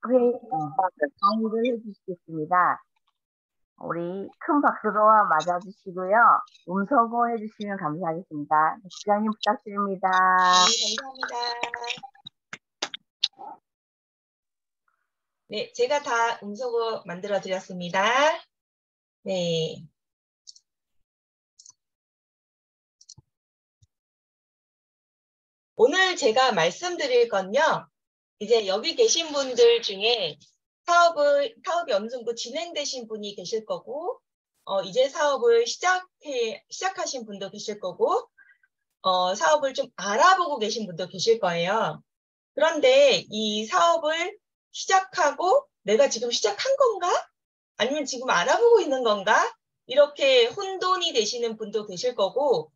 회의, 강의를 해주시겠습니다. 우리 큰 박수로 맞아주시고요. 음소거 해주시면 감사하겠습니다. 국장님 부탁드립니다. 네, 감사합니다. 네, 제가 다 음소거 만들어 드렸습니다. 네. 오늘 제가 말씀드릴 건요, 이제 여기 계신 분들 중에 사업이 어느 정도 진행되신 분이 계실 거고, 이제 사업을 시작하신 분도 계실 거고, 사업을 좀 알아보고 계신 분도 계실 거예요. 그런데 이 사업을 시작하고 내가 지금 시작한 건가? 아니면 지금 알아보고 있는 건가? 이렇게 혼돈이 되시는 분도 계실 거고,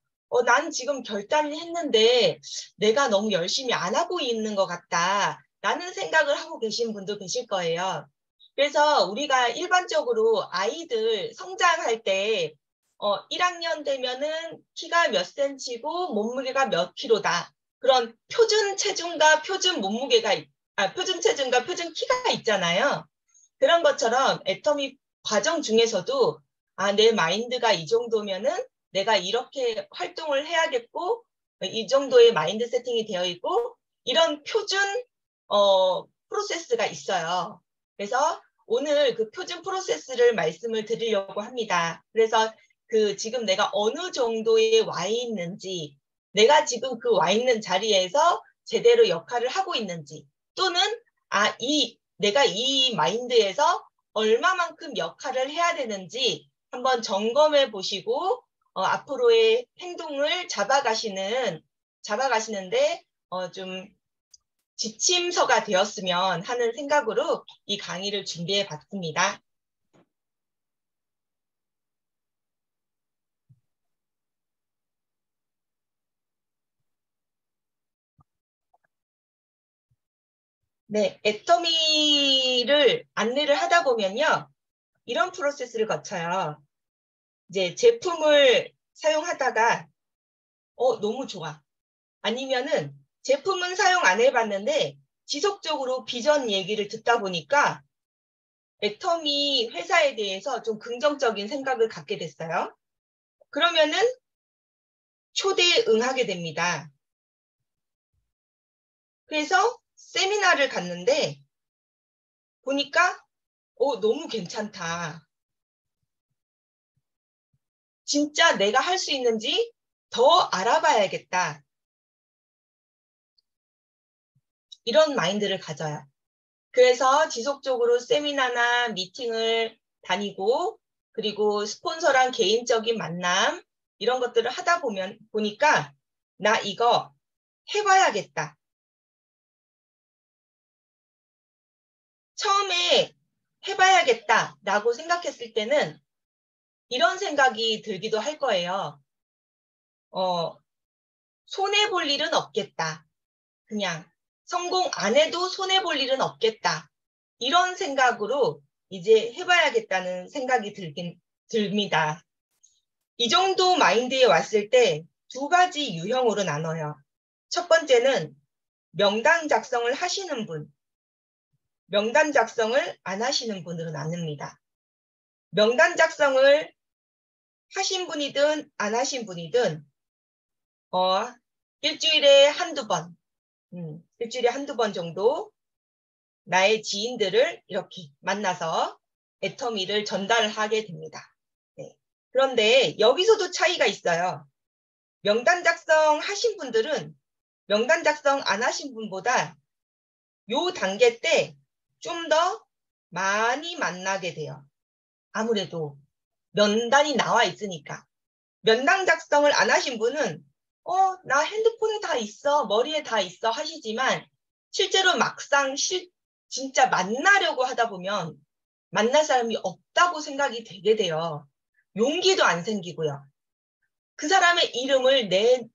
난 지금 결단을 했는데 내가 너무 열심히 안 하고 있는 것 같다. 라는 생각을 하고 계신 분도 계실 거예요. 그래서 우리가 일반적으로 아이들 성장할 때 1학년 되면은 키가 몇 센치고 몸무게가 몇 킬로다. 그런 표준 체중과 표준 몸무게가, 표준 체중과 표준 키가 있잖아요. 그런 것처럼 애터미 과정 중에서도 내 마인드가 이 정도면은 내가 이렇게 활동을 해야겠고 이 정도의 마인드 세팅이 되어 있고 이런 표준 프로세스가 있어요. 그래서 오늘 그 표준 프로세스를 말씀을 드리려고 합니다. 그래서 지금 내가 어느 정도에 와 있는지, 내가 지금 그 와 있는 자리에서 제대로 역할을 하고 있는지, 또는 내가 이 마인드에서 얼마만큼 역할을 해야 되는지 한번 점검해 보시고 앞으로의 행동을 잡아가시는데 좀 지침서가 되었으면 하는 생각으로 이 강의를 준비해 봤습니다. 네, 애터미를 안내를 하다 보면요. 이런 프로세스를 거쳐요. 이제 제품을 사용하다가 너무 좋아. 아니면은 제품은 사용 안 해봤는데 지속적으로 비전 얘기를 듣다 보니까 애터미 회사에 대해서 좀 긍정적인 생각을 갖게 됐어요. 그러면은 초대에 응하게 됩니다. 그래서 세미나를 갔는데 보니까 너무 괜찮다. 진짜 내가 할 수 있는지 더 알아봐야겠다. 이런 마인드를 가져요. 그래서 지속적으로 세미나나 미팅을 다니고 그리고 스폰서랑 개인적인 만남 이런 것들을 하다 보니까 나 이거 해봐야겠다. 처음에 해봐야겠다라고 생각했을 때는 이런 생각이 들기도 할 거예요. 손해볼 일은 없겠다. 그냥 성공 안 해도 손해볼 일은 없겠다. 이런 생각으로 이제 해봐야겠다는 생각이 듭니다. 이 정도 마인드에 왔을 때 두 가지 유형으로 나눠요. 첫 번째는 명단 작성을 하시는 분, 명단 작성을 안 하시는 분으로 나눕니다. 명단 작성을 하신 분이든 안 하신 분이든 일주일에 한두 번 정도 나의 지인들을 이렇게 만나서 애터미를 전달하게 됩니다. 네. 그런데 여기서도 차이가 있어요. 명단 작성 하신 분들은 명단 작성 안 하신 분보다 요 단계 때 좀 더 많이 만나게 돼요. 아무래도 명단이 나와 있으니까. 명단 작성을 안 하신 분은 나 핸드폰에 다 있어, 머리에 다 있어 하시지만 실제로 막상 진짜 만나려고 하다 보면 만날 사람이 없다고 생각이 되게 돼요. 용기도 안 생기고요. 그 사람의 이름을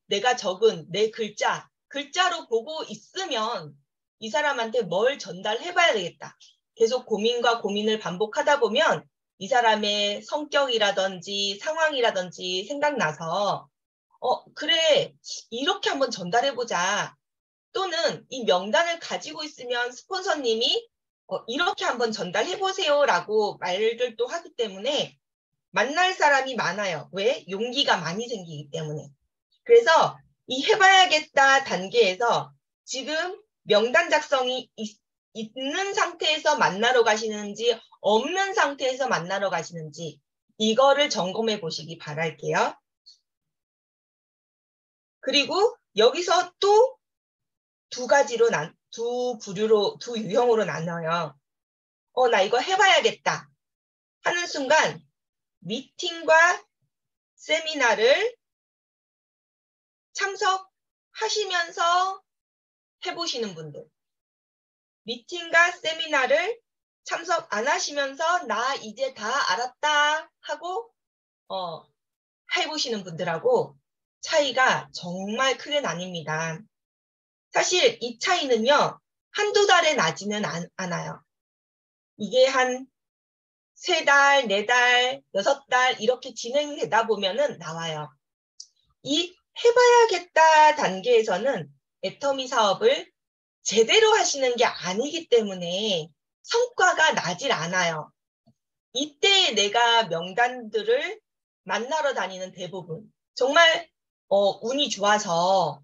내가 적은 내 글자로 보고 있으면 이 사람한테 뭘 전달해봐야 되겠다. 계속 고민과 고민을 반복하다 보면 이 사람의 성격이라든지 상황이라든지 생각나서 그래, 이렇게 한번 전달해보자. 또는 이 명단을 가지고 있으면 스폰서님이 이렇게 한번 전달해보세요라고 말을 또 하기 때문에 만날 사람이 많아요. 왜? 용기가 많이 생기기 때문에. 그래서 이 해봐야겠다 단계에서 지금 명단 작성이 있는 상태에서 만나러 가시는지 없는 상태에서 만나러 가시는지 이거를 점검해 보시기 바랄게요. 그리고 여기서 또 두 부류로, 두 유형으로 나눠요. 나 이거 해봐야겠다 하는 순간 미팅과 세미나를 참석하시면서 해보시는 분들. 미팅과 세미나를 참석 안 하시면서 나 이제 다 알았다 하고 해보시는 분들하고 차이가 정말 크게 나뉩니다. 사실 이 차이는요. 한두 달에 나지는 않아요. 이게 한 3달, 4달, 6달 이렇게 진행되다 보면은 나와요. 이 해봐야겠다 단계에서는 애터미 사업을 제대로 하시는 게 아니기 때문에 성과가 나질 않아요. 이때 내가 명단들을 만나러 다니는 대부분 정말 운이 좋아서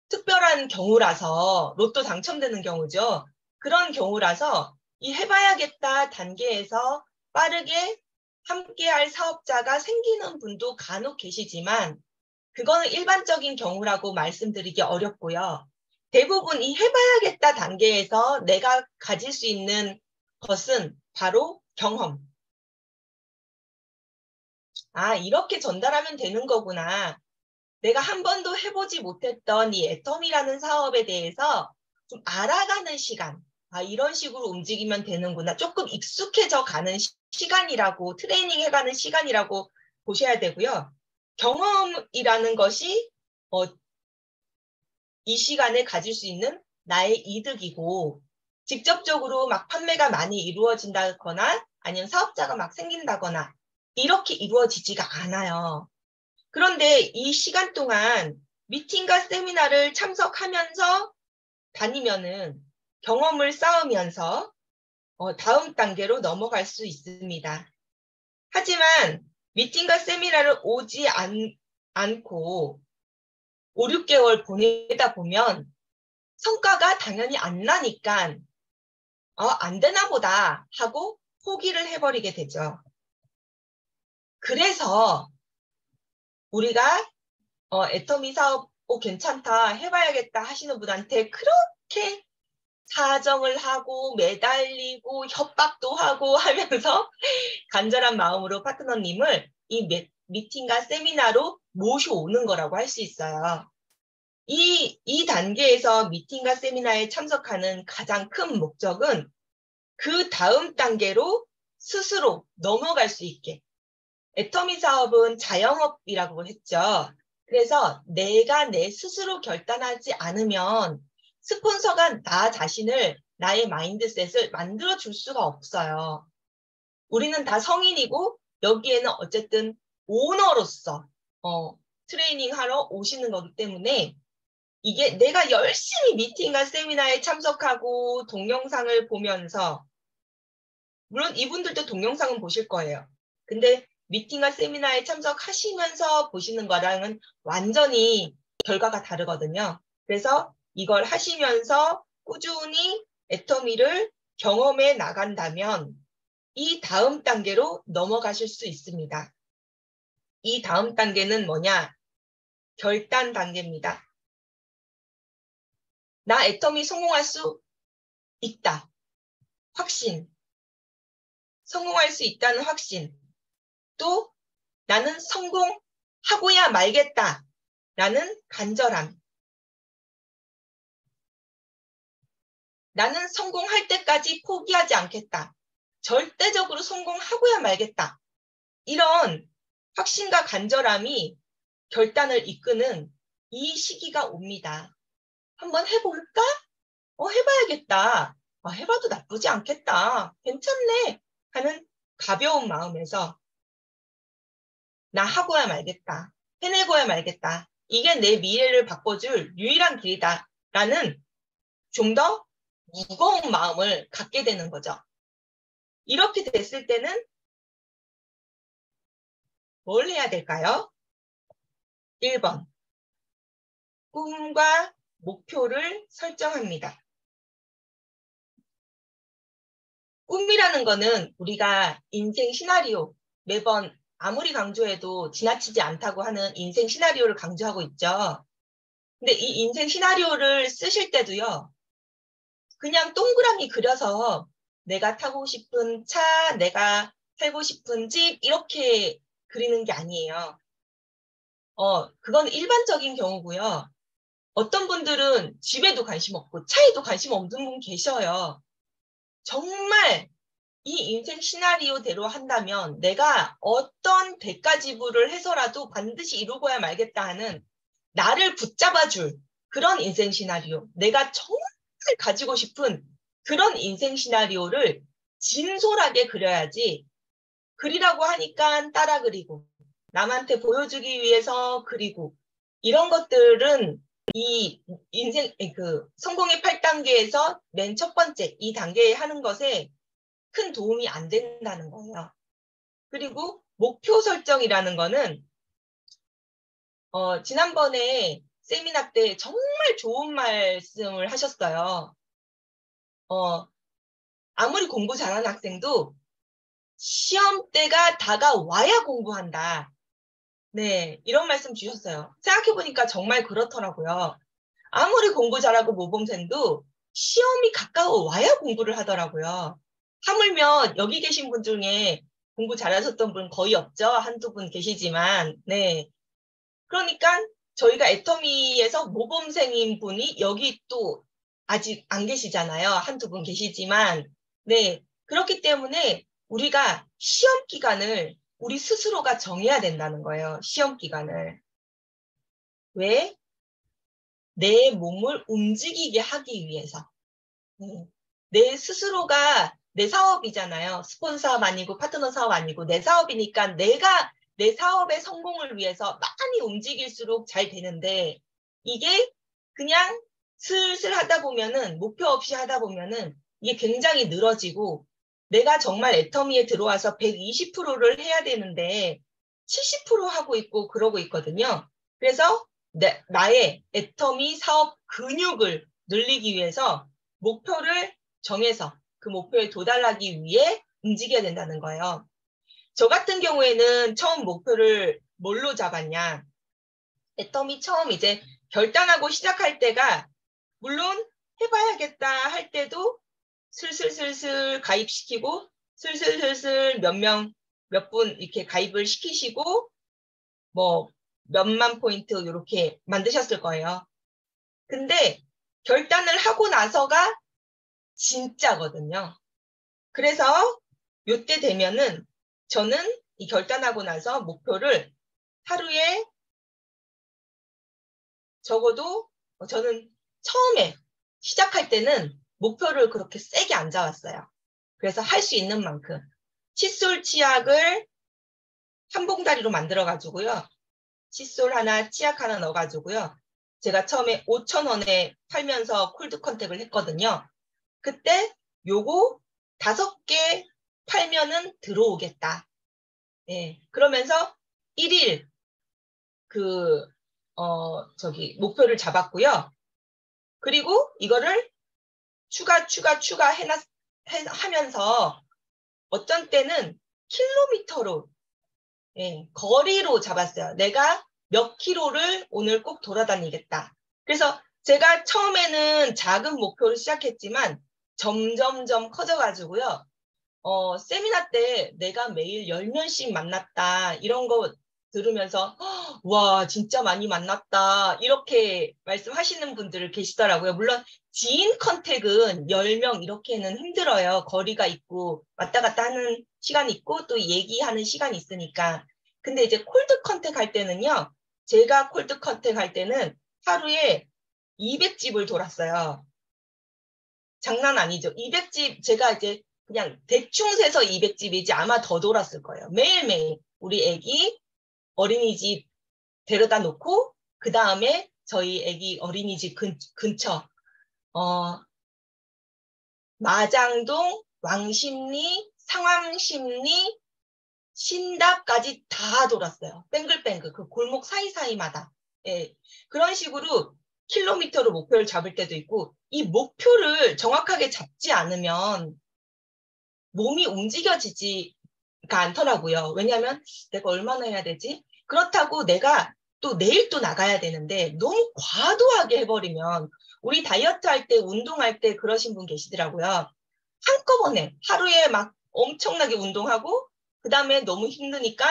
특별한 경우라서 로또 당첨되는 경우죠. 그런 경우라서 이 해봐야겠다 단계에서 빠르게 함께할 사업자가 생기는 분도 간혹 계시지만 그거는 일반적인 경우라고 말씀드리기 어렵고요. 대부분 이 해봐야겠다 단계에서 내가 가질 수 있는 것은 바로 경험. 이렇게 전달하면 되는 거구나. 내가 한 번도 해보지 못했던 이 애터미라는 사업에 대해서 좀 알아가는 시간. 이런 식으로 움직이면 되는구나. 조금 익숙해져 가는 시간이라고, 트레이닝 해가는 시간이라고 보셔야 되고요. 경험이라는 것이 이 시간에 가질 수 있는 나의 이득이고 직접적으로 막 판매가 많이 이루어진다거나 아니면 사업자가 막 생긴다거나 이렇게 이루어지지가 않아요. 그런데 이 시간 동안 미팅과 세미나를 참석하면서 다니면은 경험을 쌓으면서 다음 단계로 넘어갈 수 있습니다. 하지만 미팅과 세미나를 오지 않고 5, 6개월 보내다 보면 성과가 당연히 안 나니까 안 되나 보다 하고 포기를 해버리게 되죠. 그래서 우리가 애터미 사업 괜찮다 해봐야겠다 하시는 분한테 그렇게 사정을 하고 매달리고 협박도 하고 하면서 간절한 마음으로 파트너님을 이 미팅과 세미나로 모셔오는 거라고 할 수 있어요. 이 단계에서 미팅과 세미나에 참석하는 가장 큰 목적은 그 다음 단계로 스스로 넘어갈 수 있게. 애터미 사업은 자영업이라고 했죠. 그래서 내가 내 스스로 결단하지 않으면 스폰서가 나 자신을, 나의 마인드셋을 만들어줄 수가 없어요. 우리는 다 성인이고 여기에는 어쨌든 오너로서 트레이닝 하러 오시는 거기 때문에 이게 내가 열심히 미팅과 세미나에 참석하고 동영상을 보면서 물론 이분들도 동영상은 보실 거예요. 근데 미팅과 세미나에 참석하시면서 보시는 거랑은 완전히 결과가 다르거든요. 그래서 이걸 하시면서 꾸준히 애터미를 경험해 나간다면 이 다음 단계로 넘어가실 수 있습니다. 이 다음 단계는 뭐냐? 결단 단계입니다. 나 애터미 성공할 수 있다. 확신. 성공할 수 있다는 확신. 또 나는 성공하고야 말겠다. 라는 간절함. 나는 성공할 때까지 포기하지 않겠다. 절대적으로 성공하고야 말겠다. 이런 확신과 간절함이 결단을 이끄는 이 시기가 옵니다. 한번 해볼까? 해봐야겠다. 해봐도 나쁘지 않겠다. 괜찮네. 하는 가벼운 마음에서 나 하고야 말겠다. 해내고야 말겠다. 이게 내 미래를 바꿔줄 유일한 길이다. 라는 좀 더 무거운 마음을 갖게 되는 거죠. 이렇게 됐을 때는 뭘 해야 될까요? 1번. 꿈과 목표를 설정합니다. 꿈이라는 거는 우리가 인생 시나리오, 매번 아무리 강조해도 지나치지 않다고 하는 인생 시나리오를 강조하고 있죠. 근데 이 인생 시나리오를 쓰실 때도요, 그냥 동그라미 그려서 내가 타고 싶은 차, 내가 살고 싶은 집, 이렇게 그리는 게 아니에요. 그건 일반적인 경우고요. 어떤 분들은 집에도 관심 없고 차에도 관심 없는 분 계셔요. 정말 이 인생 시나리오대로 한다면 내가 어떤 대가 지불을 해서라도 반드시 이루고야 말겠다 하는 나를 붙잡아줄 그런 인생 시나리오, 내가 정말 가지고 싶은 그런 인생 시나리오를 진솔하게 그려야지, 그리라고 하니까 따라 그리고 남한테 보여주기 위해서 그리고, 이런 것들은 이 인생 성공의 8단계에서 맨 첫 번째 이 단계에 하는 것에 큰 도움이 안 된다는 거예요. 그리고 목표 설정이라는 거는 지난번에 세미나 때 정말 좋은 말씀을 하셨어요. 아무리 공부 잘하는 학생도 시험 때가 다가와야 공부한다. 네, 이런 말씀 주셨어요. 생각해보니까 정말 그렇더라고요. 아무리 공부 잘하고 모범생도 시험이 가까워와야 공부를 하더라고요. 하물며 여기 계신 분 중에 공부 잘하셨던 분 거의 없죠. 한두 분 계시지만. 네. 그러니까 저희가 애터미에서 모범생인 분이 여기 또 아직 안 계시잖아요. 한두 분 계시지만. 네. 그렇기 때문에 우리가 시험 기간을 우리 스스로가 정해야 된다는 거예요. 시험 기간을. 왜? 내 몸을 움직이게 하기 위해서. 내 스스로가 내 사업이잖아요. 스폰서 사업 아니고 파트너 사업 아니고 내 사업이니까 내가 내 사업의 성공을 위해서 많이 움직일수록 잘 되는데, 이게 그냥 슬슬 하다 보면은, 목표 없이 하다 보면은 이게 굉장히 늘어지고, 내가 정말 애터미에 들어와서 120%를 해야 되는데 70% 하고 있고 그러고 있거든요. 그래서 나의 애터미 사업 근육을 늘리기 위해서 목표를 정해서 그 목표에 도달하기 위해 움직여야 된다는 거예요. 저 같은 경우에는 처음 목표를 뭘로 잡았냐? 애터미 처음 이제 결단하고 시작할 때가, 물론 해봐야겠다 할 때도 슬슬슬슬 가입시키고, 슬슬슬슬 몇 분 이렇게 가입을 시키시고, 뭐 몇만 포인트 이렇게 만드셨을 거예요. 근데 결단을 하고 나서가 진짜거든요. 그래서 요때 되면은 저는 이 결단하고 나서 목표를 하루에 적어도, 저는 처음에 시작할 때는 목표를 그렇게 세게 안 잡았어요. 그래서 할 수 있는 만큼 칫솔 치약을 한 봉다리로 만들어 가지고요. 칫솔 하나, 치약 하나 넣어 가지고요. 제가 처음에 5,000원에 팔면서 콜드 컨택을 했거든요. 그때 요거 5개 팔면은 들어오겠다. 예. 그러면서 1일 목표를 잡았고요. 그리고 이거를 하면서 어떤 때는 킬로미터로, 예, 거리로 잡았어요. 내가 몇 킬로를 오늘 꼭 돌아다니겠다. 그래서 제가 처음에는 작은 목표로 시작했지만 점점점 커져가지고요. 세미나 때 내가 매일 10명씩 만났다, 이런 거 들으면서 와 진짜 많이 만났다 이렇게 말씀하시는 분들 계시더라고요. 물론 지인 컨택은 10명 이렇게는 힘들어요. 거리가 있고 왔다 갔다 하는 시간이 있고 또 얘기하는 시간이 있으니까. 근데 이제 콜드 컨택 할 때는요. 제가 콜드 컨택 할 때는 하루에 200집을 돌았어요. 장난 아니죠. 200집 제가 이제 그냥 대충 세서 200집이지 아마 더 돌았을 거예요. 매일매일 우리 애기 어린이집 데려다 놓고 그 다음에 저희 애기 어린이집 근처 마장동, 왕십리, 상암십리, 신답까지 다 돌았어요. 뱅글뱅글 그 골목 사이사이마다. 예. 그런 식으로 킬로미터로 목표를 잡을 때도 있고 이 목표를 정확하게 잡지 않으면 몸이 움직여지지가 않더라고요. 왜냐하면 내가 얼마나 해야 되지? 그렇다고 내가 또 내일 또 나가야 되는데 너무 과도하게 해버리면 우리 다이어트 할 때 운동할 때 그러신 분 계시더라고요. 한꺼번에 하루에 막 엄청나게 운동하고 그 다음에 너무 힘드니까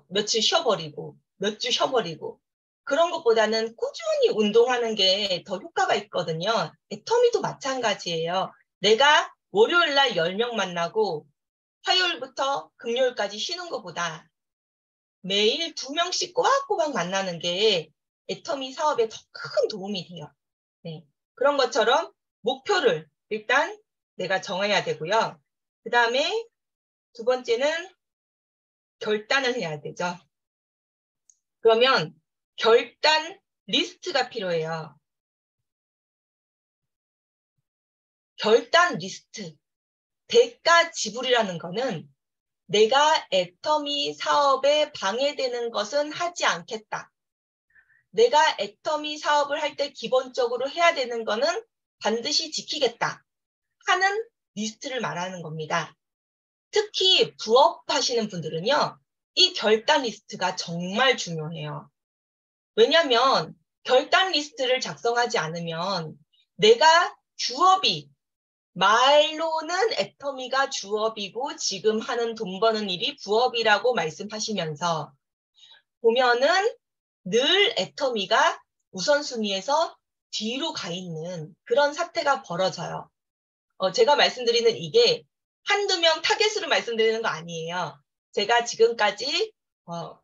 며칠 쉬어버리고 몇 주 쉬어버리고 그런 것보다는 꾸준히 운동하는 게 더 효과가 있거든요. 애터미도 마찬가지예요. 내가 월요일 날 10명 만나고 화요일부터 금요일까지 쉬는 것보다 매일 2명씩 꼬박꼬박 만나는 게 애터미 사업에 더 큰 도움이 돼요. 네. 그런 것처럼 목표를 일단 내가 정해야 되고요. 그 다음에 두 번째는 결단을 해야 되죠. 그러면 결단 리스트가 필요해요. 결단 리스트. 대가 지불이라는 거는 내가 애터미 사업에 방해되는 것은 하지 않겠다. 내가 애터미 사업을 할 때 기본적으로 해야 되는 거는 반드시 지키겠다 하는 리스트를 말하는 겁니다. 특히 부업하시는 분들은요. 이 결단 리스트가 정말 중요해요. 왜냐하면 결단 리스트를 작성하지 않으면 내가 주업이 말로는 애터미가 주업이고 지금 하는 돈 버는 일이 부업이라고 말씀하시면서 보면은 늘 애터미가 우선순위에서 뒤로 가 있는 그런 사태가 벌어져요. 제가 말씀드리는 이게 한두 명 타겟으로 말씀드리는 거 아니에요. 제가 지금까지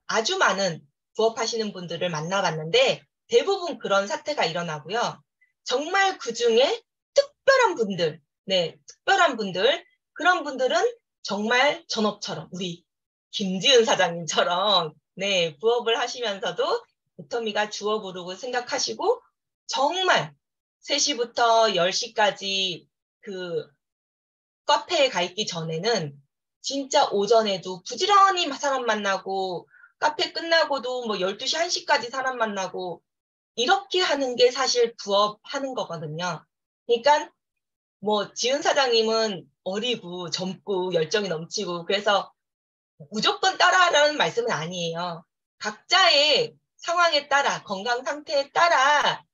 아주 많은 부업하시는 분들을 만나봤는데 대부분 그런 사태가 일어나고요. 정말 그중에 특별한 분들, 네, 특별한 분들, 그런 분들은 정말 전업처럼 우리 김지은 사장님처럼 네, 부업을 하시면서도 애터미가 주업으로 생각하시고 정말 3시부터 10시까지 그 카페에 가 있기 전에는 진짜 오전에도 부지런히 사람 만나고 카페 끝나고도 뭐 12시, 1시까지 사람 만나고 이렇게 하는 게 사실 부업 하는 거거든요. 그러니까 뭐 지은 사장님은 어리고 젊고 열정이 넘치고 그래서 무조건 따라하라는 말씀은 아니에요. 각자의 상황에 따라 건강 상태에 따라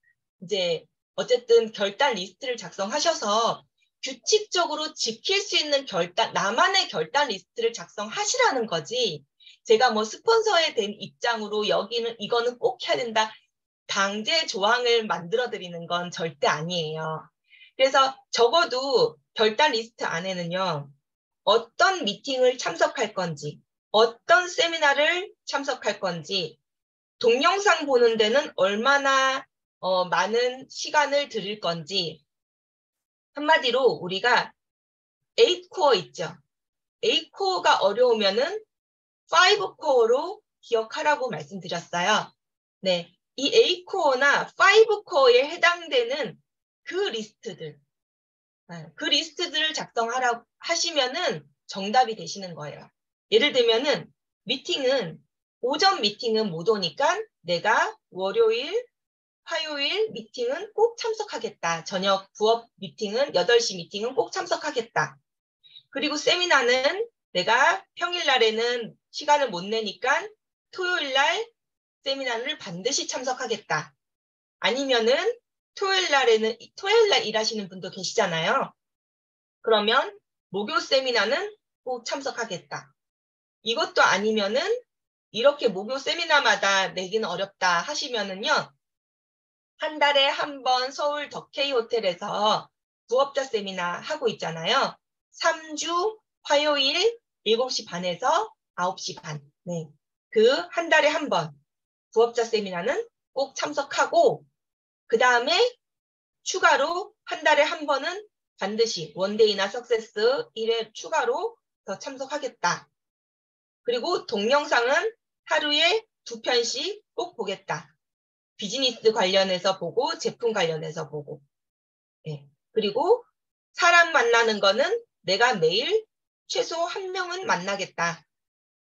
이제 어쨌든 결단 리스트를 작성하셔서 규칙적으로 지킬 수 있는 결단, 나만의 결단 리스트를 작성하시라는 거지. 제가 뭐 스폰서에 된 입장으로 여기는 이거는 꼭 해야 된다. 강제 조항을 만들어 드리는 건 절대 아니에요. 그래서 적어도 결단 리스트 안에는요. 어떤 미팅을 참석할 건지, 어떤 세미나를 참석할 건지, 동영상 보는 데는 얼마나 많은 시간을 들일 건지, 한마디로 우리가 8코어 있죠. 8코어가 어려우면은 5코어로 기억하라고 말씀드렸어요. 네, 이 8코어나 5코어에 해당되는 그 리스트들, 그 리스트들을 하시면은 정답이 되시는 거예요. 예를 들면은 오전 미팅은 못 오니까 내가 월요일, 화요일 미팅은 꼭 참석하겠다. 저녁 부업 미팅은 8시 미팅은 꼭 참석하겠다. 그리고 세미나는 내가 평일 날에는 시간을 못 내니까 토요일 날 세미나를 반드시 참석하겠다. 아니면은 토요일 날 일하시는 분도 계시잖아요. 그러면 목요 세미나는 꼭 참석하겠다. 이것도 아니면은 이렇게 목요 세미나마다 내기는 어렵다 하시면은요. 한 달에 한 번 서울 덕케이 호텔에서 부업자 세미나 하고 있잖아요. 3주 화요일 7시 반에서 9시 반. 네. 그 한 달에 한 번 부업자 세미나는 꼭 참석하고 그 다음에 추가로 한 달에 한 번은 반드시 원데이나 석세스 1회 추가로 더 참석하겠다. 그리고 동영상은 하루에 2편씩 꼭 보겠다. 비즈니스 관련해서 보고 제품 관련해서 보고. 네. 그리고 사람 만나는 거는 내가 매일 최소 1명은 만나겠다.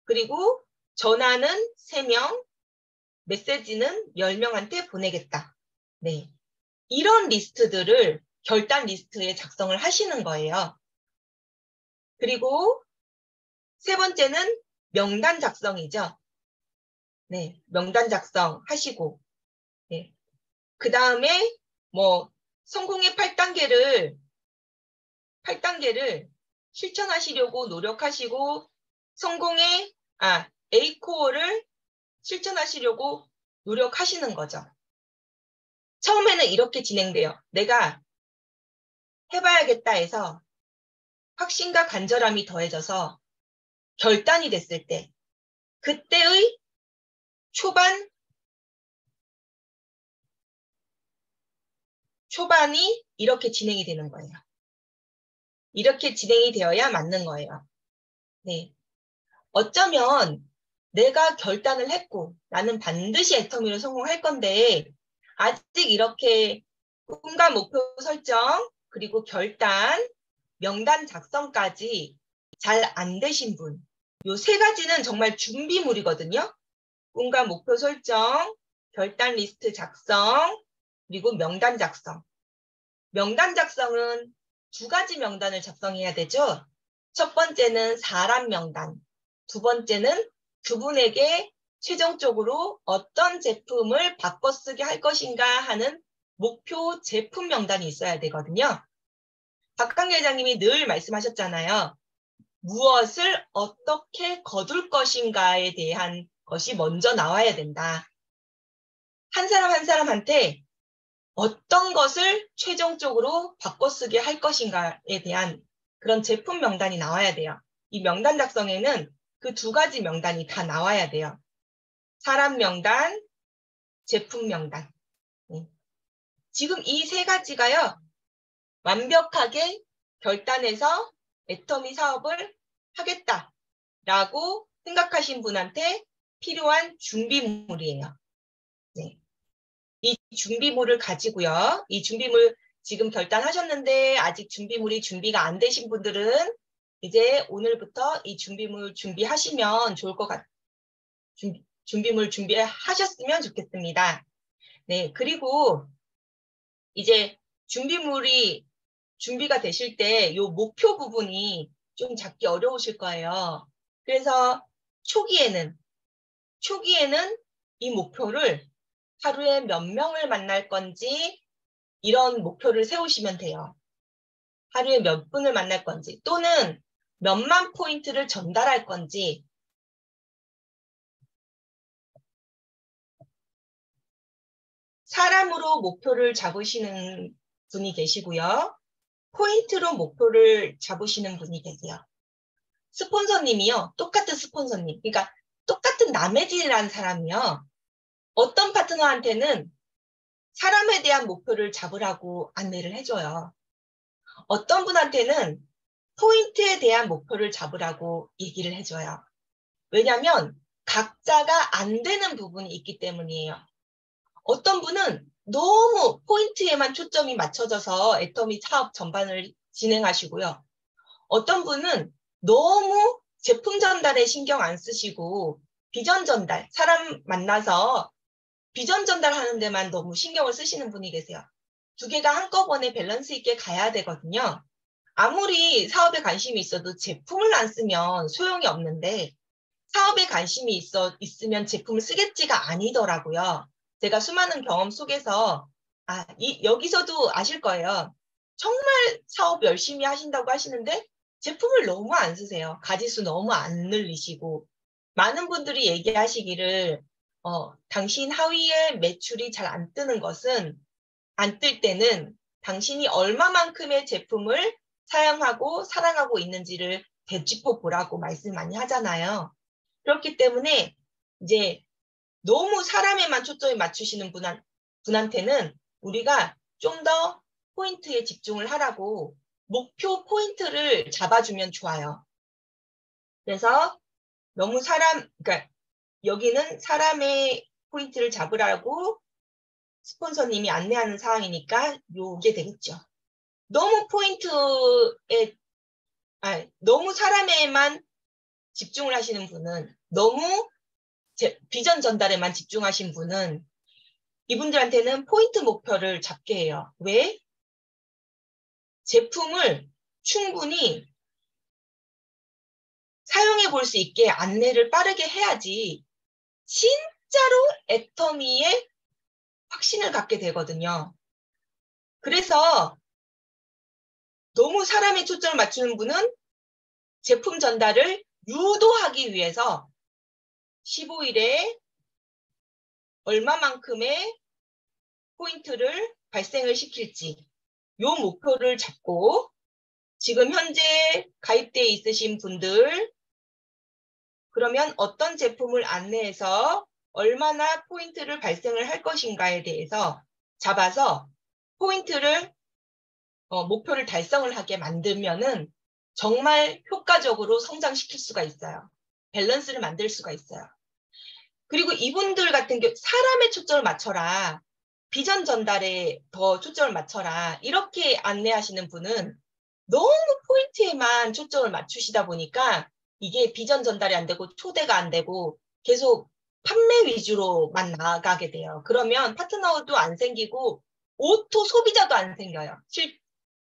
그리고 전화는 3명, 메시지는 10명한테 보내겠다. 네. 이런 리스트들을 결단 리스트에 작성을 하시는 거예요. 그리고 3번째는 명단 작성이죠. 네, 명단 작성 하시고, 네. 그 다음에 뭐 성공의 8단계를 실천하시려고 노력하시고 성공의 A코어를 실천하시려고 노력하시는 거죠. 처음에는 이렇게 진행돼요. 내가 해봐야겠다 해서 확신과 간절함이 더해져서 결단이 됐을 때 그때의 초반이 이렇게 진행이 되는 거예요. 이렇게 진행이 되어야 맞는 거예요. 네. 어쩌면 내가 결단을 했고 나는 반드시 애터미로 성공할 건데 아직 이렇게 꿈과 목표 설정 그리고 결단, 명단 작성까지 잘 안 되신 분. 요 3가지는 정말 준비물이거든요. 꿈과 목표 설정, 결단 리스트 작성, 그리고 명단 작성. 명단 작성은 2가지 명단을 작성해야 되죠. 첫 번째는 사람 명단, 2번째는 그분에게 최종적으로 어떤 제품을 바꿔쓰기 할 것인가 하는 목표 제품 명단이 있어야 되거든요. 박강규 회장님이 늘 말씀하셨잖아요. 무엇을 어떻게 거둘 것인가에 대한 것이 먼저 나와야 된다. 한 사람 한 사람한테 어떤 것을 최종적으로 바꿔쓰기 할 것인가에 대한 그런 제품 명단이 나와야 돼요. 이 명단 작성에는 그 2가지 명단이 다 나와야 돼요. 사람 명단, 제품 명단. 지금 이 3가지가요. 완벽하게 결단해서 애터미 사업을 하겠다라고 생각하신 분한테 필요한 준비물이에요. 네. 이 준비물을 가지고요. 이 준비물 지금 결단하셨는데 아직 준비물이 준비가 안 되신 분들은 이제 오늘부터 이 준비물 준비하시면 좋을 것 같아요. 준비물 준비하셨으면 좋겠습니다. 네, 그리고 이제 준비물이 준비가 되실 때 이 목표 부분이 좀 잡기 어려우실 거예요. 그래서 초기에는 이 목표를 하루에 몇 명을 만날 건지 이런 목표를 세우시면 돼요. 하루에 몇 분을 만날 건지 또는 몇만 포인트를 전달할 건지 사람으로 목표를 잡으시는 분이 계시고요. 포인트로 목표를 잡으시는 분이 계세요. 스폰서님이요. 똑같은 스폰서님. 그러니까 똑같은 남해진이라는 사람이요. 어떤 파트너한테는 사람에 대한 목표를 잡으라고 안내를 해줘요. 어떤 분한테는 포인트에 대한 목표를 잡으라고 얘기를 해줘요. 왜냐하면 각자가 안 되는 부분이 있기 때문이에요. 어떤 분은 너무 포인트에만 초점이 맞춰져서 애터미 사업 전반을 진행하시고요. 어떤 분은 너무 제품 전달에 신경 안 쓰시고 비전 전달, 사람 만나서 비전 전달하는 데만 너무 신경을 쓰시는 분이 계세요. 2개가 한꺼번에 밸런스 있게 가야 되거든요. 아무리 사업에 관심이 있어도 제품을 안 쓰면 소용이 없는데 사업에 관심이 있으면 제품을 쓰겠지가 아니더라고요. 제가 수많은 경험 속에서 여기서도 아실 거예요. 정말 사업 열심히 하신다고 하시는데 제품을 너무 안 쓰세요. 가지수 너무 안 늘리시고 많은 분들이 얘기하시기를 당신 하위에 매출이 잘 안 뜨는 것은 안 뜰 때는 당신이 얼마만큼의 제품을 사용하고 사랑하고 있는지를 되짚어 보라고 말씀 많이 하잖아요. 그렇기 때문에 이제 너무 사람에만 초점을 맞추시는 분한테는 우리가 좀 더 포인트에 집중을 하라고 목표 포인트를 잡아주면 좋아요. 그래서 너무 그러니까 여기는 사람의 포인트를 잡으라고 스폰서님이 안내하는 사항이니까 요게 되겠죠. 너무 포인트에, 너무 사람에만 집중을 하시는 분은, 너무 비전 전달에만 집중하신 분은 이분들한테는 포인트 목표를 잡게 해요. 왜? 제품을 충분히 사용해 볼 수 있게 안내를 빠르게 해야지 진짜로 애터미에 확신을 갖게 되거든요. 그래서 너무 사람의 초점을 맞추는 분은 제품 전달을 유도하기 위해서 15일에 얼마만큼의 포인트를 발생을 시킬지 요 목표를 잡고 지금 현재 가입되어 있으신 분들 그러면 어떤 제품을 안내해서 얼마나 포인트를 발생을 할 것인가에 대해서 잡아서 포인트를 목표를 달성을 하게 만들면은 정말 효과적으로 성장시킬 수가 있어요. 밸런스를 만들 수가 있어요. 그리고 이분들 같은 경우 사람의 초점을 맞춰라. 비전 전달에 더 초점을 맞춰라. 이렇게 안내하시는 분은 너무 포인트에만 초점을 맞추시다 보니까 이게 비전 전달이 안 되고 초대가 안 되고 계속 판매 위주로만 나아가게 돼요. 그러면 파트너도 안 생기고 오토 소비자도 안 생겨요.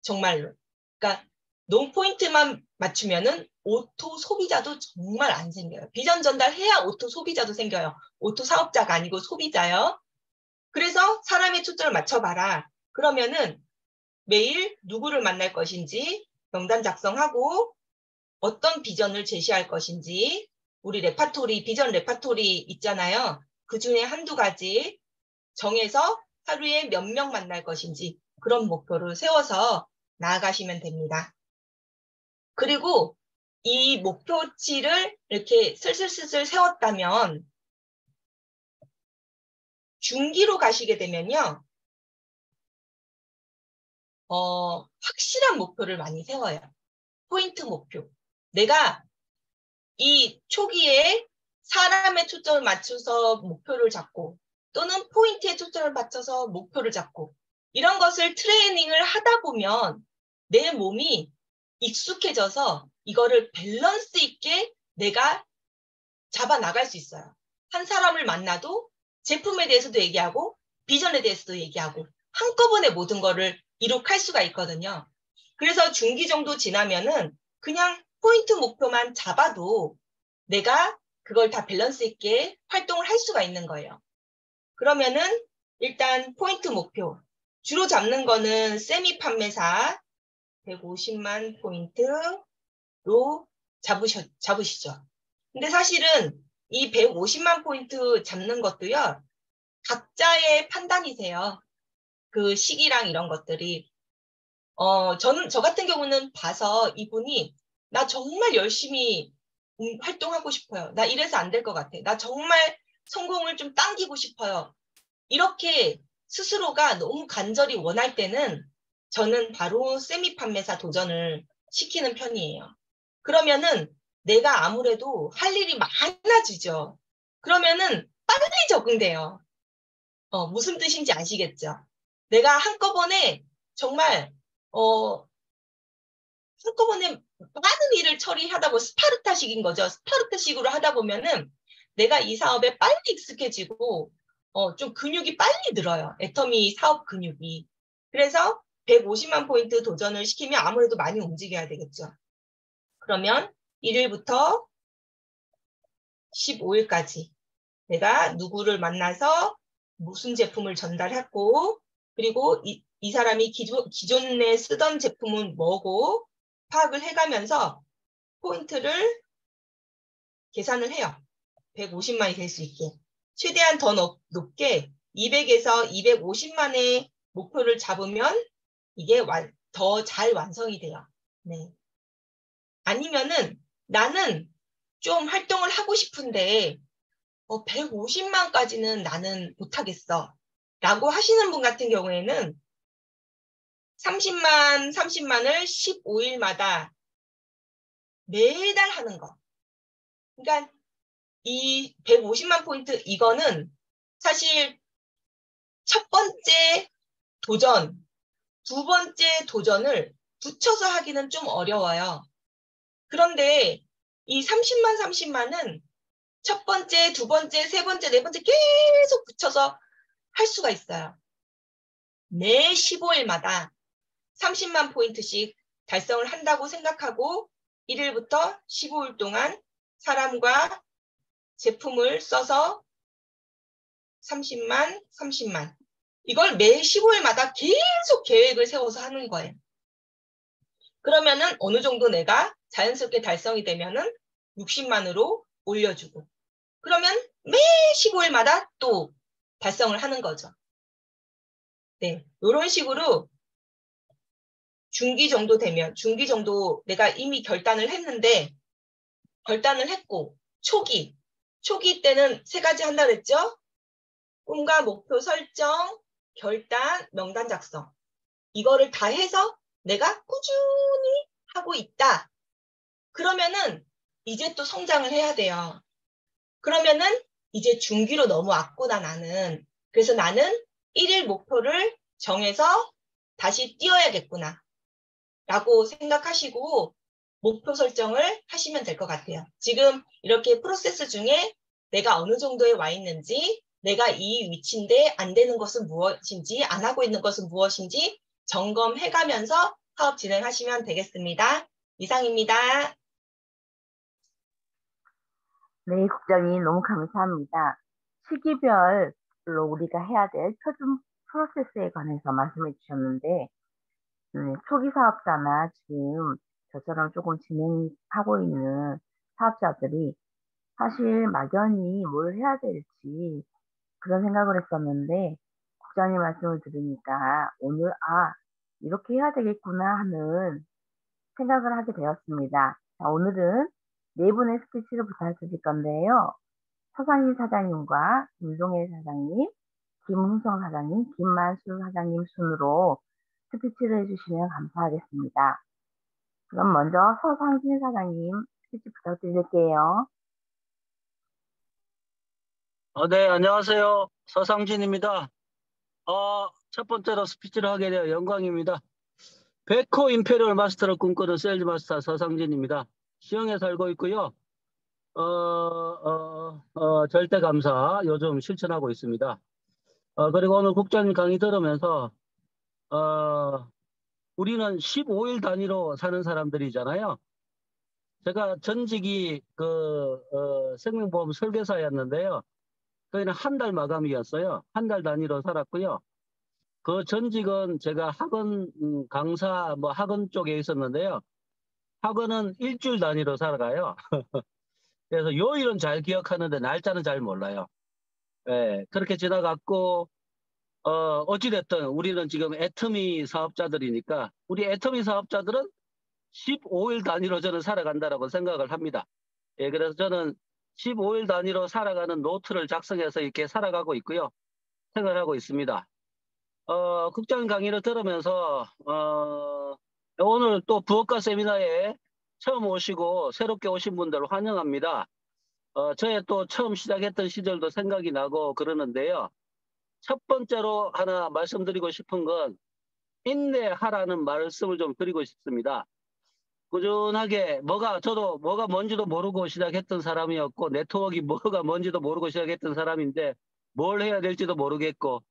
정말로. 그러니까 너무 포인트만 맞추면은 오토 소비자도 정말 안 생겨요. 비전 전달해야 오토 소비자도 생겨요. 오토 사업자가 아니고 소비자요. 그래서 사람의 초점을 맞춰봐라. 그러면은 매일 누구를 만날 것인지 명단 작성하고 어떤 비전을 제시할 것인지 우리 레파토리, 비전 레파토리 있잖아요. 그 중에 한두 가지 정해서 하루에 몇 명 만날 것인지 그런 목표를 세워서 나아가시면 됩니다. 그리고 이 목표치를 이렇게 슬슬슬슬 세웠다면 중기로 가시게 되면요. 확실한 목표를 많이 세워요. 포인트 목표. 내가 이 초기에 사람의 초점을 맞춰서 목표를 잡고 또는 포인트에 초점을 맞춰서 목표를 잡고 이런 것을 트레이닝을 하다 보면 내 몸이 익숙해져서 이거를 밸런스 있게 내가 잡아 나갈 수 있어요. 한 사람을 만나도 제품에 대해서도 얘기하고 비전에 대해서도 얘기하고 한꺼번에 모든 거를 이룩할 수가 있거든요. 그래서 중기 정도 지나면은 그냥 포인트 목표만 잡아도 내가 그걸 다 밸런스 있게 활동을 할 수가 있는 거예요. 그러면은 일단 포인트 목표. 주로 잡는 거는 세미 판매사 150만 포인트로 잡으시죠. 근데 사실은 이 150만 포인트 잡는 것도요. 각자의 판단이세요. 그 시기랑 이런 것들이. 저 같은 경우는 봐서 이분이 나 정말 열심히 활동하고 싶어요. 나 이래서 안 될 것 같아. 나 정말 성공을 좀 당기고 싶어요. 이렇게 스스로가 너무 간절히 원할 때는 저는 바로 세미 판매사 도전을 시키는 편이에요. 그러면은 내가 아무래도 할 일이 많아지죠. 그러면은 빨리 적응돼요. 무슨 뜻인지 아시겠죠? 내가 한꺼번에 정말 한꺼번에 많은 일을 처리하다 보면 스파르타식인 거죠. 스파르타식으로 하다 보면은 내가 이 사업에 빨리 익숙해지고 좀 근육이 빨리 늘어요. 애터미 사업 근육이. 그래서 150만 포인트 도전을 시키면 아무래도 많이 움직여야 되겠죠. 그러면 1일부터 15일까지 내가 누구를 만나서 무슨 제품을 전달했고 그리고 이 사람이 기존에 쓰던 제품은 뭐고 파악을 해가면서 포인트를 계산을 해요. 150만이 될 수 있게. 최대한 더 높게 200에서 250만의 목표를 잡으면 이게 더 잘 완성이 돼요. 네. 아니면은 나는 좀 활동을 하고 싶은데 150만까지는 나는 못하겠어. 라고 하시는 분 같은 경우에는 30만을 15일마다 매달 하는 거. 그러니까 이 150만 포인트 이거는 사실 첫 번째 도전, 두 번째 도전을 붙여서 하기는 좀 어려워요. 그런데 이 30만은 첫 번째, 두 번째, 세 번째, 네 번째 계속 붙여서 할 수가 있어요. 매 15일마다 30만 포인트씩 달성을 한다고 생각하고 1일부터 15일 동안 사람과 제품을 써서 30만. 이걸 매 15일마다 계속 계획을 세워서 하는 거예요. 그러면은 어느 정도 내가 자연스럽게 달성이 되면은 60만으로 올려주고. 그러면 매 15일마다 또 달성을 하는 거죠. 네, 이런 식으로 중기 정도 되면, 중기 정도 내가 이미 결단을 했고, 초기 때는 세 가지 한다 그랬죠? 꿈과 목표 설정, 결단, 명단 작성. 이거를 다 해서 내가 꾸준히 하고 있다. 그러면은 이제 또 성장을 해야 돼요. 그러면은 이제 중기로 넘어왔구나, 나는. 그래서 나는 1일 목표를 정해서 다시 뛰어야겠구나. 라고 생각하시고 목표 설정을 하시면 될 것 같아요. 지금 이렇게 프로세스 중에 내가 어느 정도에 와 있는지, 내가 이 위치인데 안 되는 것은 무엇인지, 안 하고 있는 것은 무엇인지 점검해가면서 사업 진행하시면 되겠습니다. 이상입니다. 네, 국장님 너무 감사합니다. 시기별로 우리가 해야 될 표준 프로세스에 관해서 말씀해 주셨는데, 초기 사업자나 지금 저처럼 조금 진행하고 있는 사업자들이 사실 막연히 뭘 해야 될지 그런 생각을 했었는데, 국장님 말씀을 들으니까 오늘, 이렇게 해야 되겠구나 하는 생각을 하게 되었습니다. 자, 오늘은 네 분의 스피치를 부탁드릴 건데요. 서상희 사장님과 김동혜 사장님, 김흥성 사장님, 김만수 사장님 순으로 스피치를 해주시면 감사하겠습니다. 그럼 먼저 서상진 사장님 스피치 부탁드릴게요. 네, 안녕하세요. 서상진입니다. 첫 번째로 스피치를 하게 되어 영광입니다. 백호 임페리얼 마스터를 꿈꾸는 세일즈 마스터 서상진입니다. 시흥에 살고 있고요. 절대 감사 요즘 실천하고 있습니다. 그리고 오늘 국장님 강의 들으면서, 우리는 15일 단위로 사는 사람들이잖아요. 제가 전직이 생명보험 설계사였는데요. 거기는 한 달 마감이었어요. 한 달 단위로 살았고요. 그 전직은 제가 학원 강사 학원 쪽에 있었는데요. 학원은 일주일 단위로 살아가요. 그래서 요일은 잘 기억하는데 날짜는 잘 몰라요. 예, 그렇게 지나갔고 어찌됐든 우리는 지금 애터미 사업자들이니까 우리 애터미 사업자들은 15일 단위로 저는 살아간다라고 생각을 합니다. 예, 그래서 저는 15일 단위로 살아가는 노트를 작성해서 이렇게 살아가고 있고요. 생각하고 있습니다. 국장 강의를 들으면서 오늘 또 부업가 세미나에 처음 오시고 새롭게 오신 분들 환영합니다. 저의 또 처음 시작했던 시절도 생각이 나고 그러는데요. 첫 번째로 하나 말씀드리고 싶은 건 인내하라는 말씀을 좀 드리고 싶습니다. 꾸준하게 저도 뭐가 뭔지도 모르고 시작했던 사람이었고 네트워크가 뭐가 뭔지도 모르고 시작했던 사람인데 뭘 해야 될지도 모르겠고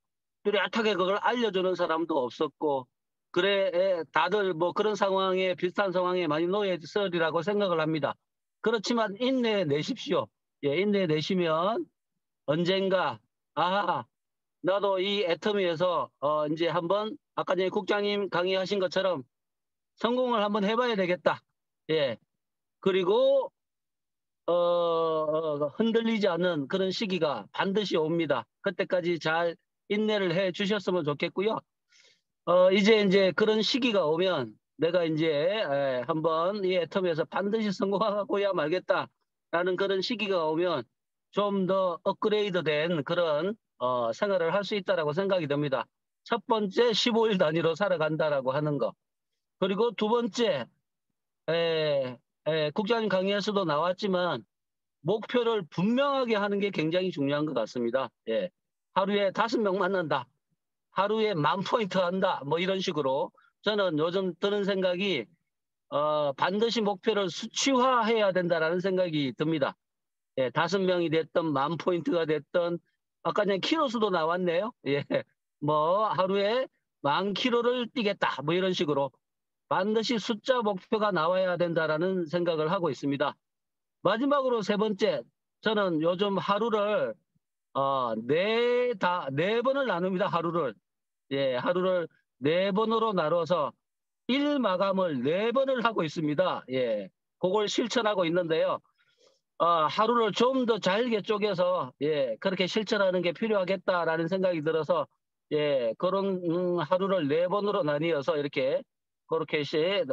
뚜렷하게 그걸 알려주는 사람도 없었고 그래 다들 그런 상황에 비슷한 상황에 많이 놓여 있으리라고 생각을 합니다. 그렇지만 인내내십시오. 예, 인내내시면 언젠가 나도 이 애터미에서 이제 한번 아까 전에 국장님 강의하신 것처럼 성공을 한번 해봐야 되겠다. 예, 그리고 흔들리지 않는 그런 시기가 반드시 옵니다. 그때까지 잘 인내를 해 주셨으면 좋겠고요. 이제 그런 시기가 오면 내가 이제 한번 이 애터미에서 반드시 성공하고야 말겠다라는 그런 시기가 오면 좀 더 업그레이드된 그런 생활을 할 수 있다라고 생각이 듭니다. 첫 번째 15일 단위로 살아간다라고 하는 거. 그리고 두 번째 국장님 강의에서도 나왔지만 목표를 분명하게 하는 게 굉장히 중요한 것 같습니다. 예. 하루에 5명 만난다. 하루에 10,000포인트 한다. 뭐 이런 식으로 저는 요즘 드는 생각이 반드시 목표를 수치화해야 된다라는 생각이 듭니다. 예, 5명이 됐든 10,000포인트가 됐든 아까 전에 키로수도 나왔네요. 예, 뭐 하루에 10,000km를 뛰겠다. 뭐 이런 식으로 반드시 숫자 목표가 나와야 된다라는 생각을 하고 있습니다. 마지막으로 세 번째, 저는 요즘 하루를 네 번을 나눕니다. 하루를. 예, 하루를 4번으로 나눠서 일 마감을 4번을 하고 있습니다. 예, 그걸 실천하고 있는데요. 하루를 좀 더 잘게 쪼개서 예, 그렇게 실천하는 게 필요하겠다라는 생각이 들어서 예, 그런 하루를 4번으로 나뉘어서 이렇게 그렇게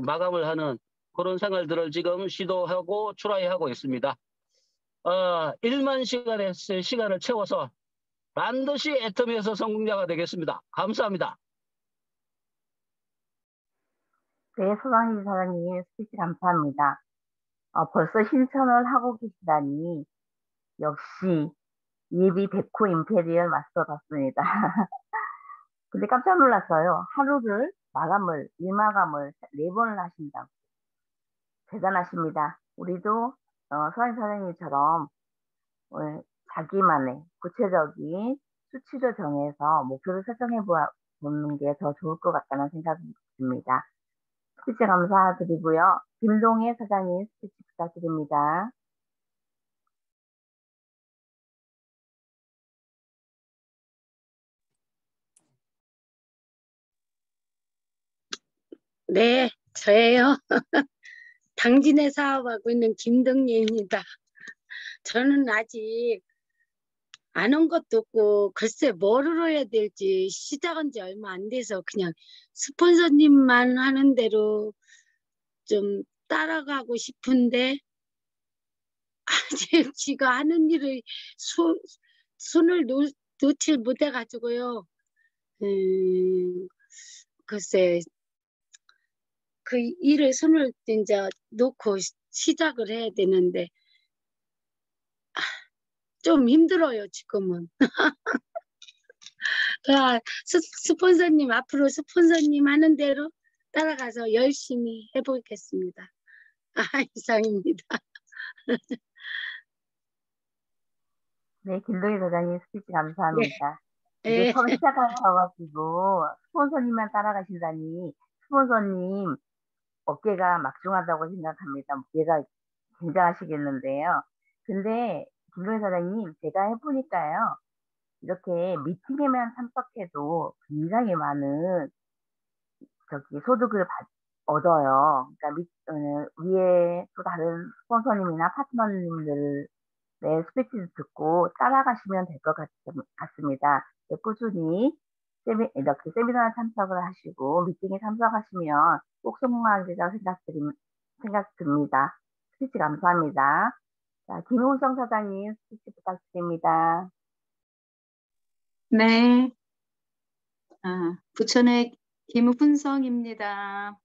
마감을 하는 그런 생활들을 지금 시도하고 트라이하고 있습니다. 1만 시간의 시간을 채워서 반드시 애터미에서 성공자가 되겠습니다. 감사합니다. 네, 소장희 사장님 스피치 감사합니다. 벌써 실천을 하고 계시다니 역시 예비 백호 임페리얼 마스터답습니다. 근데 깜짝 놀랐어요. 하루를 일마감을 4번을 하신다고. 대단하십니다. 우리도 소장희 사장님처럼 자기만의 구체적인 수치를 정해서 목표를 설정해 보는 게 더 좋을 것 같다는 생각이 듭니다. 스피치 감사드리고요. 김동혜 사장님 스피치 부탁드립니다. 네, 저예요. 당진에 사업하고 있는 김덕예입니다. 저는 아직 아는 것도 없고 글쎄 뭐를 해야 될지 시작한 지 얼마 안 돼서 그냥 스폰서님만 하는 대로 좀 따라가고 싶은데 아직 지가 하는 일을 손을 놓질 못해가지고요. 글쎄 그 일을 손을 이제 놓고 시작을 해야 되는데 좀 힘들어요 지금은. 스폰서님 앞으로 스폰서님 하는 대로 따라가서 열심히 해보겠습니다. 이상입니다. 네, 김동희 사장님 스피치 감사합니다. 네. 이제 처음 시작하셔가지고 스폰서님만 따라가신다니 스폰서님 어깨가 막중하다고 생각합니다. 어깨가 굉장하시겠는데요. 근데 김동희 사장님 제가 해보니까요. 이렇게 미팅에만 참석해도 굉장히 많은 소득을 얻어요. 그러니까 위에 또 다른 스폰서님이나 파트너님들 스피치를 듣고 따라가시면 될 것 같습니다. 꾸준히 이렇게 세미나에 참석을 하시고 미팅에 참석하시면 꼭 성공하리라고 생각 듭니다. 스피치 감사합니다. 자, 김홍성 사장님 스피치 부탁드립니다. 네, 부천의 김훈성입니다.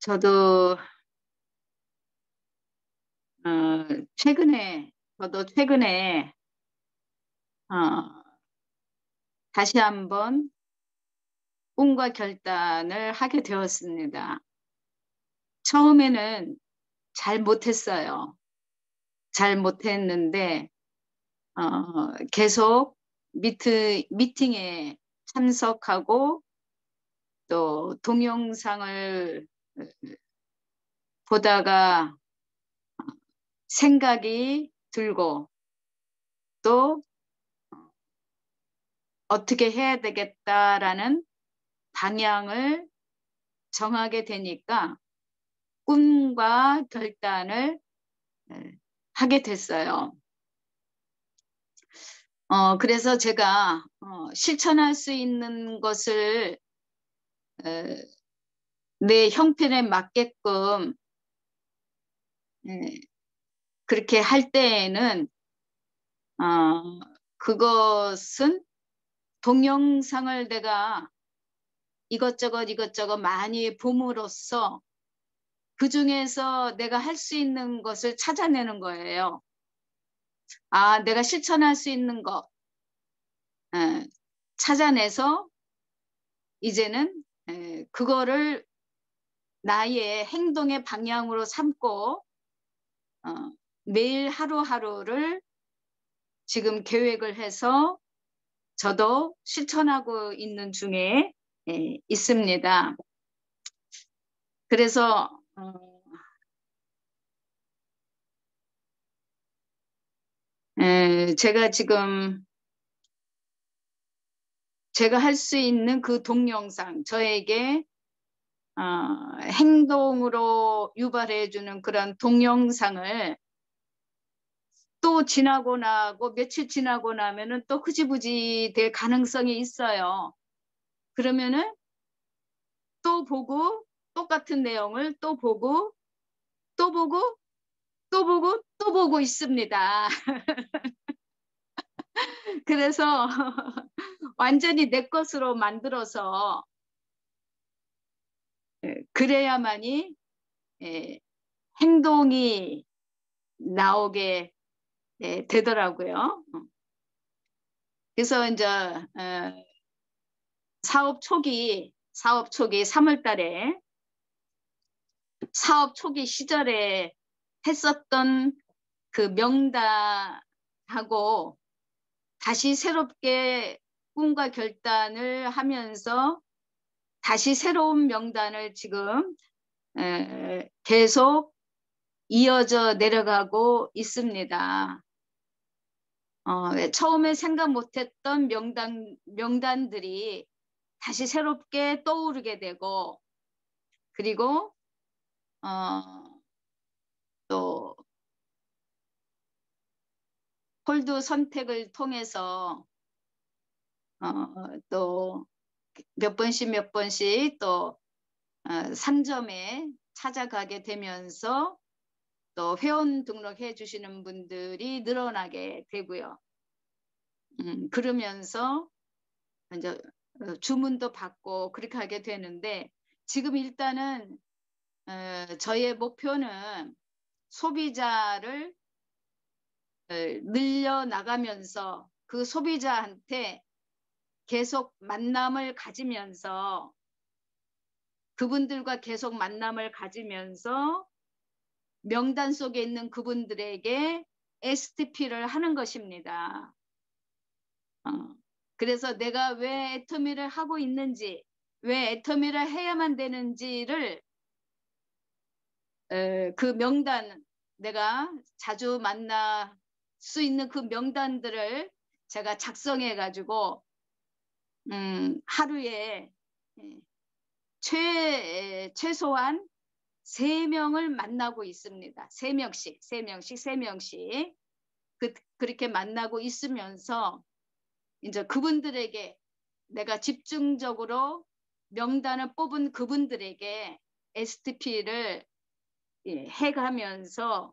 저도 최근에 다시 한번 꿈과 결단을 하게 되었습니다. 처음에는 잘 못했는데 계속 미팅에 참석하고 또 동영상을 보다가 생각이 들고 또 어떻게 해야 되겠다라는 방향을 정하게 되니까 꿈과 결단을 하게 됐어요. 그래서 제가 실천할 수 있는 것을 내 형편에 맞게끔 그렇게 할 때에는 그것은 동영상을 내가 이것저것 많이 봄으로써 그 중에서 내가 할 수 있는 것을 찾아내는 거예요. 내가 실천할 수 있는 것 찾아내서 이제는 그거를 나의 행동의 방향으로 삼고 매일 하루하루를 지금 계획을 해서 저도 실천하고 있는 중에 있습니다. 그래서 제가 지금 제가 할 수 있는 그 동영상, 저에게 행동으로 유발해 주는 그런 동영상을 또 지나고 나고 며칠 지나고 나면은 또 흐지부지 될 가능성이 있어요. 그러면은 또 보고 똑같은 내용을 또 보고 또 보고 또 보고 또 보고 있습니다. 그래서 완전히 내 것으로 만들어서 그래야만이 행동이 나오게 되더라고요. 그래서 이제 사업 초기 3월 달에 사업 초기 시절에 했었던 그 명단하고 다시 새롭게 꿈과 결단을 하면서 다시 새로운 명단을 지금 계속 이어져 내려가고 있습니다. 처음에 생각 못했던 명단들이 다시 새롭게 떠오르게 되고, 그리고 또 홀드 선택을 통해서 또 몇 번씩 또 상점에 찾아가게 되면서 또 회원 등록해 주시는 분들이 늘어나게 되고요. 그러면서 이제 주문도 받고 그렇게 하게 되는데, 지금 일단은 저의 목표는 소비자를 늘려나가면서 그 소비자한테 계속 만남을 가지면서 그분들과 계속 만남을 가지면서 명단 속에 있는 그분들에게 STP를 하는 것입니다. 그래서 내가 왜 애터미를 하고 있는지, 왜 애터미를 해야만 되는지를 그 명단, 내가 자주 만날 수 있는 그 명단들을 제가 작성해 가지고 하루에 최소한 3명을 만나고 있습니다. 3명씩 그렇게 만나고 있으면서 이제 그분들에게 내가 집중적으로 명단을 뽑은 그분들에게 STP를 해가면서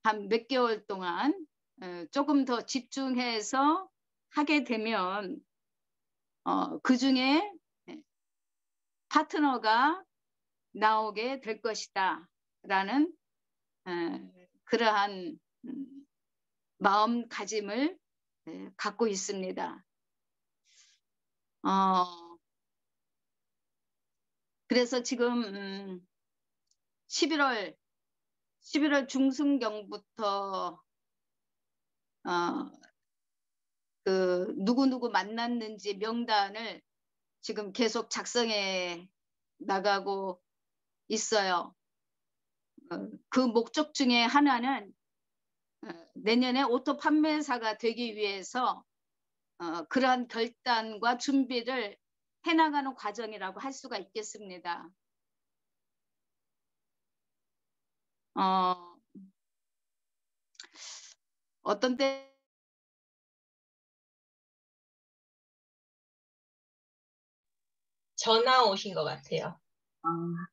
한 몇 개월 동안 조금 더 집중해서 하게 되면 그 중에 파트너가 나오게 될 것이다 라는 그러한 마음가짐을 갖고 있습니다. 그래서 지금 11월 중순경부터 그 누구 만났는지 명단을 지금 계속 작성해 나가고 있어요. 그 목적 중에 하나는 내년에 오토 판매사가 되기 위해서 그러한 결단과 준비를 해나가는 과정이라고 할 수가 있겠습니다. 어떤 때 전화 오신 것 같아요.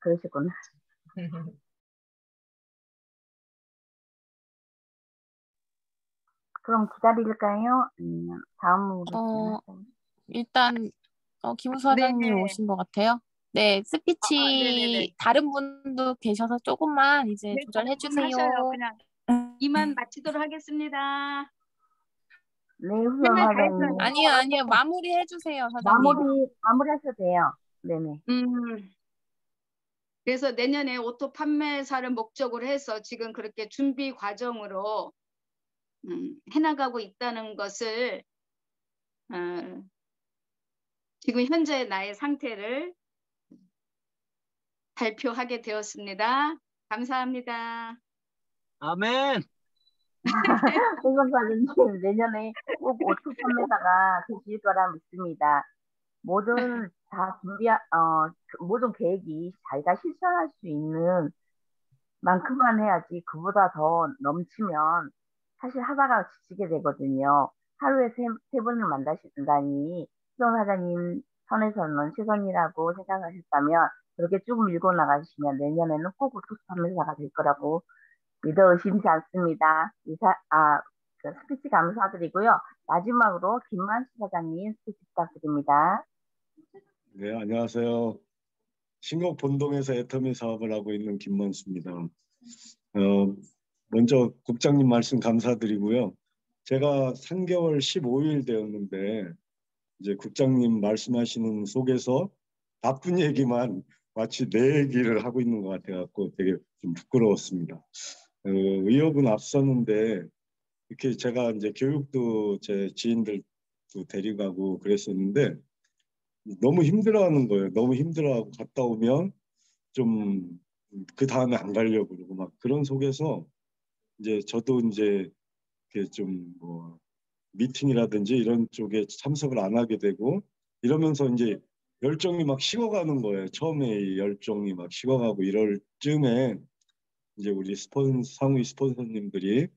그러시구나. 그럼 기다릴까요? 아니면 다음으로 진행할까요? 일단 김 사장님 네네. 오신 것 같아요. 네, 스피치 네네네. 다른 분도 계셔서 조금만 이제 네, 조절해 하셔요. 주세요. 그냥 이만 마치도록 하겠습니다. 네, 후원 맨날 다 사장님. 했어요. 아니요. 마무리 해주세요, 사장님. 마무리하셔도 돼요. 네네. 그래서 내년에 오토 판매사를 목적으로 해서 지금 그렇게 준비 과정으로 해나가고 있다는 것을 지금 현재 나의 상태를 발표하게 되었습니다. 감사합니다. 아멘. 후원 사장님, 내년에 꼭 오토 판매사가 되실 거라 믿습니다. 모든 계획이 자기가 실천할 수 있는 만큼만 해야지 그보다 더 넘치면 사실 하다가 지치게 되거든요. 하루에 세 번을 만나신다니 수정 사장님 선에서는 최선이라고 생각하셨다면 그렇게 쭉 밀고 나가시면 내년에는 꼭 우투스 판매사가 될 거라고 믿어 의심치 않습니다. 그 스피치 감사드리고요. 마지막으로 김만수 사장님 스피치 부탁드립니다. 네, 안녕하세요. 신곡 본동에서 애터미 사업을 하고 있는 김만수입니다. 먼저 국장님 말씀 감사드리고요. 제가 3개월 15일 되었는데 이제 국장님 말씀하시는 속에서 나쁜 얘기만 마치 내 얘기를 하고 있는 것 같아갖고 되게 좀 부끄러웠습니다. 의욕은 앞섰는데 이렇게 제가 이제 교육도 제 지인들도 데리고 가고 그랬었는데 너무 힘들어하는 거예요. 너무 힘들어하고 갔다 오면 좀 그 다음에 안 가려고 그러고 막 그런 속에서 이제 저도 이제 이렇게 좀 뭐 미팅이라든지 이런 쪽에 참석을 안 하게 되고 이러면서 이제 열정이 막 식어가는 거예요. 처음에 열정이 막 식어가고 이럴 쯤에 이제 우리 상위 스폰서님들이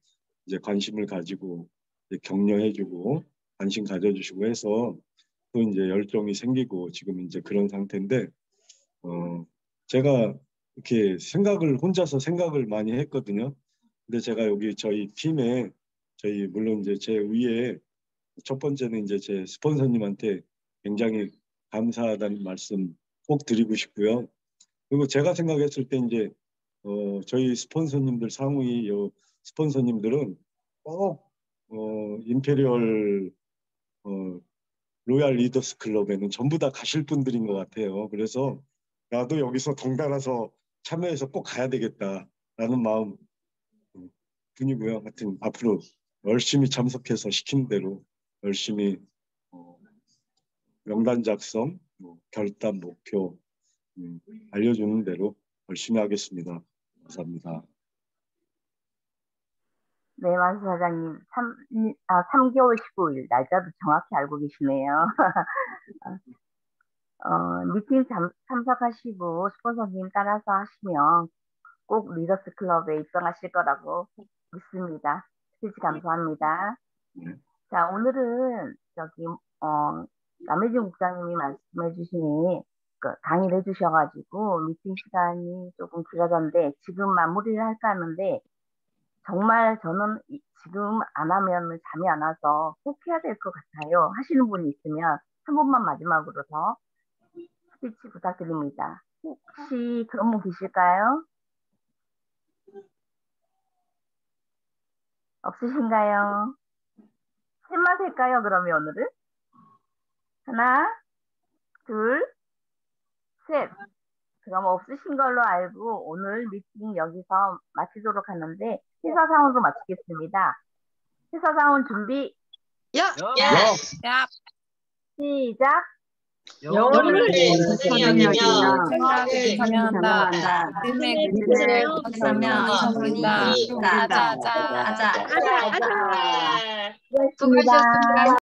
이제 관심을 가지고 이제 격려해주고 관심 가져주시고 해서 또 이제 열정이 생기고 지금 이제 그런 상태인데 제가 이렇게 혼자서 생각을 많이 했거든요. 근데 제가 여기 저희 팀에 물론 이제 제 위에 첫 번째는 이제 제 스폰서님한테 굉장히 감사하다는 말씀 꼭 드리고 싶고요. 그리고 제가 생각했을 때 이제 저희 스폰서님들 상위 스폰서님들은 꼭 임페리얼 로얄 리더스 클럽에는 전부 다 가실 분들인 것 같아요. 그래서 나도 여기서 덩달아서 참여해서 꼭 가야 되겠다라는 마음 뿐이고요. 하여튼 앞으로 열심히 참석해서 시킨 대로 열심히 명단 작성, 결단 목표 알려주는 대로 열심히 하겠습니다. 감사합니다. 네, 만수 사장님, 3개월 15일, 날짜도 정확히 알고 계시네요. 미팅 참석하시고 스폰서님 따라서 하시면 꼭 리더스 클럽에 입성하실 거라고 믿습니다. 스피치 감사합니다. 자, 오늘은 남혜진 국장님이 말씀해 주시니 강의를 해주셔가지고 미팅 시간이 조금 길어졌는데 지금 마무리를 할까 하는데 정말 저는 지금 안 하면 잠이 안 와서 꼭 해야 될 것 같아요. 하시는 분이 있으면 한 번만 마지막으로 더 스피치 부탁드립니다. 혹시 그런 분 계실까요? 없으신가요? 셋만 셀까요? 그러면 오늘은? 하나, 둘, 셋. 그럼 없으신 걸로 알고 오늘 미팅 여기서 마치도록 하는데 회사 사원도 마치겠습니다. 회사 사원 준비 야, 시작. 영어를 생각하며 생각하며 삶의 끝을 벗으며 이성분다. 아자. 수고하셨습니다. 수고하셨습니다.